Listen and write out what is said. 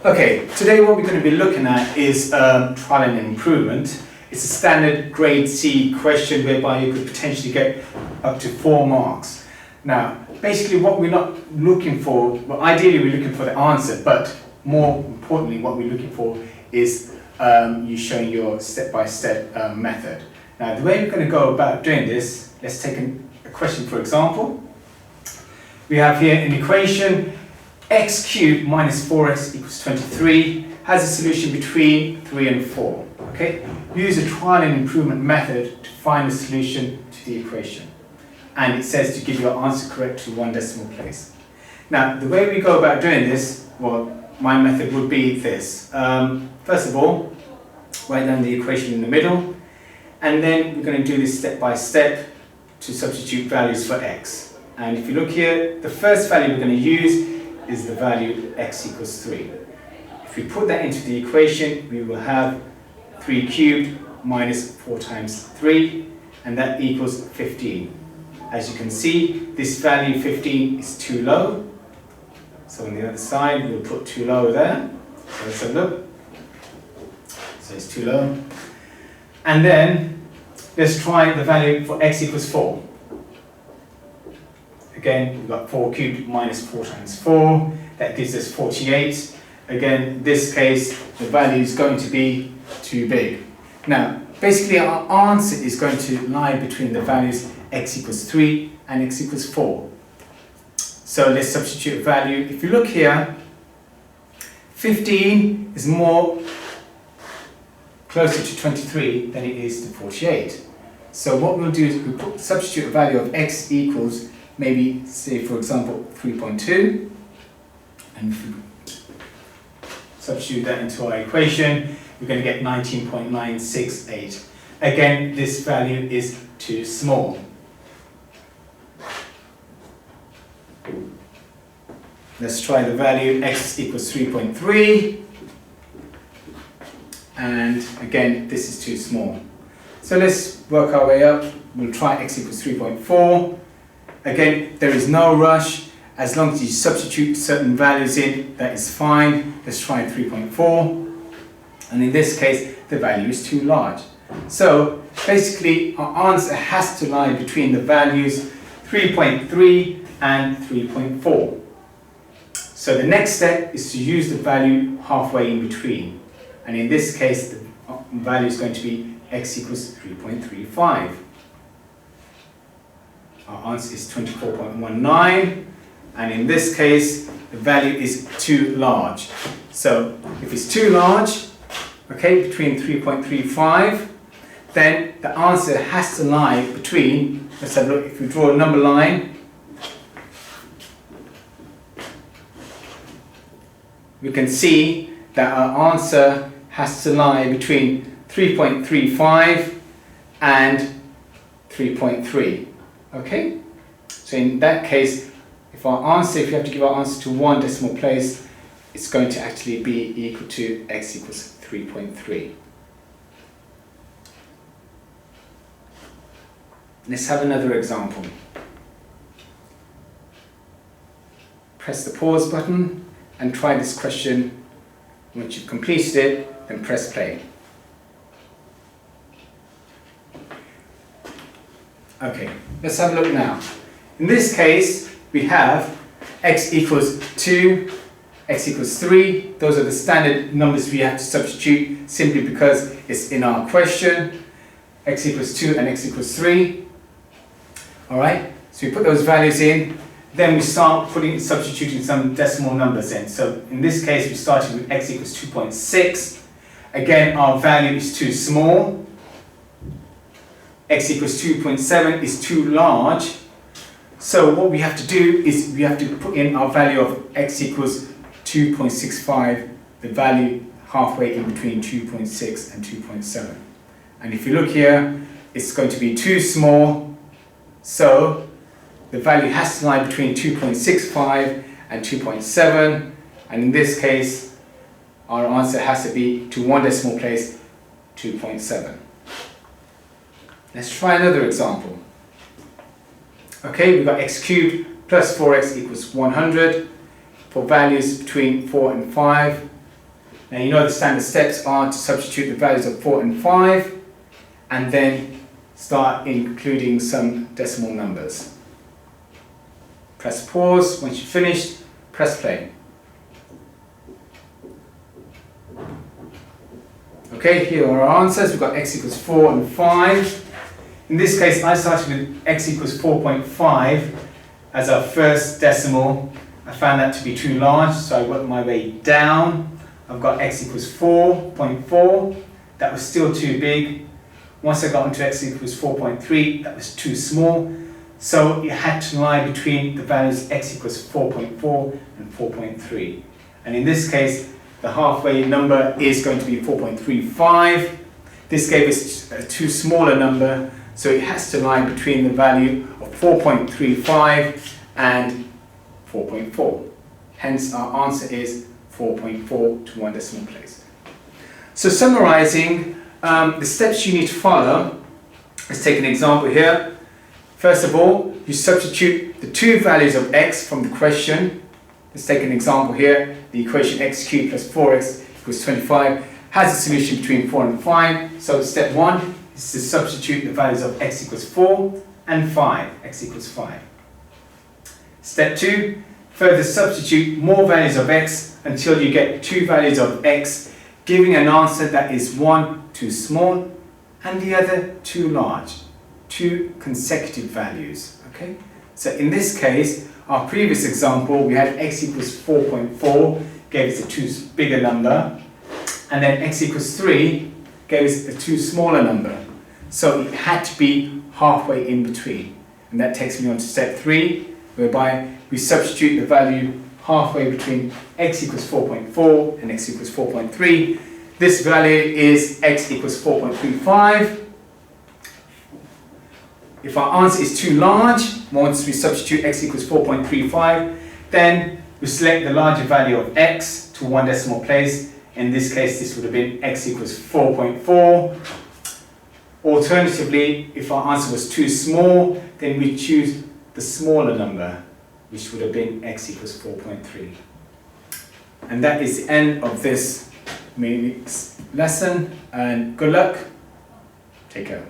Okay, today what we're going to be looking at is trial and improvement. It's a standard grade C question whereby you could potentially get up to 4 marks. Now, basically what we're not looking for, well, ideally we're looking for the answer, but more importantly what we're looking for is you showing your step-by-step method. Now, the way we're going to go about doing this, let's take a question for example. We have here an equation, x cubed minus 4x equals 23, has a solution between 3 and 4. Okay? Use a trial and improvement method to find a solution to the equation. And it says to give your answer correct to 1 decimal place. Now, the way we go about doing this, well, my method would be this. First of all, write down the equation in the middle, and then we're going to do this step by step to substitute values for x. And if you look here, the first value we're going to use is the value x equals 3. If we put that into the equation, we will have 3 cubed minus 4 times 3, and that equals 15. As you can see, this value 15 is too low. So on the other side, we'll put too low there. So let's have a look. So it's too low. And then let's try the value for x equals 4. Again, we've got 4 cubed minus 4 times 4. That gives us 48. Again, in this case, the value is going to be too big. Now, basically our answer is going to lie between the values x equals 3 and x equals 4. So let's substitute a value. If you look here, 15 is more closer to 23 than it is to 48. So what we'll do is we'll substitute a value of x equals maybe, say for example, 3.2, and if we substitute that into our equation, we're going to get 19.968. Again, this value is too small. Let's try the value x equals 3.3, and again, this is too small. So let's work our way up. We'll try x equals 3.4. Again, there is no rush. As long as you substitute certain values in, that is fine. Let's try 3.4. And in this case, the value is too large. So basically, our answer has to lie between the values 3.3 and 3.4. So the next step is to use the value halfway in between. And in this case, the value is going to be x equals 3.35. Our answer is 24.19, and in this case, the value is too large. So if it's too large, okay, between 3.35, then the answer has to lie between, let's have a look, if we draw a number line, we can see that our answer has to lie between 3.35 and 3.3. Okay? So in that case, if you have to give our answer to 1 decimal place, it's going to actually be equal to x equals 3.3. Let's have another example. Press the pause button and try this question. Once you've completed it, then press play. Okay, let's have a look now. In this case, we have x equals 2, x equals 3. Those are the standard numbers we have to substitute simply because it's in our question. X equals 2 and x equals 3. Alright, so we put those values in. Then we start substituting some decimal numbers in. So in this case, we started with x equals 2.6. Again, our value is too small. X equals 2.7 is too large. So what we have to do is we have to put in our value of x equals 2.65, the value halfway in between 2.6 and 2.7. And if you look here, it's going to be too small. So the value has to lie between 2.65 and 2.7. And in this case, our answer has to be to 1 decimal place, 2.7. Let's try another example. Okay, we've got x cubed plus 4x equals 100. For values between 4 and 5, Now you know the standard steps are to substitute the values of 4 and 5 and then start including some decimal numbers. Press pause. Once you've finished, press play. Okay, here are our answers. We've got x equals 4 and 5. In this case, I started with x equals 4.5 as our first decimal. I found that to be too large, so I worked my way down. I've got x equals 4.4. That was still too big. Once I got into x equals 4.3, that was too small. So it had to lie between the values x equals 4.4 and 4.3. And in this case, the halfway number is going to be 4.35. This gave us a too small a number, so it has to lie between the value of 4.35 and 4.4. Hence our answer is 4.4 to 1 decimal place. So summarizing, the steps you need to follow, let's take an example here. First of all, you substitute the two values of x from the question. Let's take an example here. The equation x cubed plus 4x equals 25 has a solution between 4 and 5. So step 1 is to substitute the values of x equals 4 and 5, x equals 5. Step 2, further substitute more values of x until you get two values of x, giving an answer that is one too small and the other too large. Two consecutive values. Okay? So in this case, our previous example, we had x equals 4.4, gave us a too bigger number, and then x equals 3 gave us a too smaller number. So it had to be halfway in between. And that takes me on to step 3, whereby we substitute the value halfway between x equals 4.4 and x equals 4.3. This value is x equals 4.35. If our answer is too large, once we substitute x equals 4.35, then we select the larger value of x to 1 decimal place. In this case, this would have been x equals 4.4. Alternatively, if our answer was too small, then we choose the smaller number, which would have been x equals 4.3. And that is the end of this lesson, and good luck. Take care.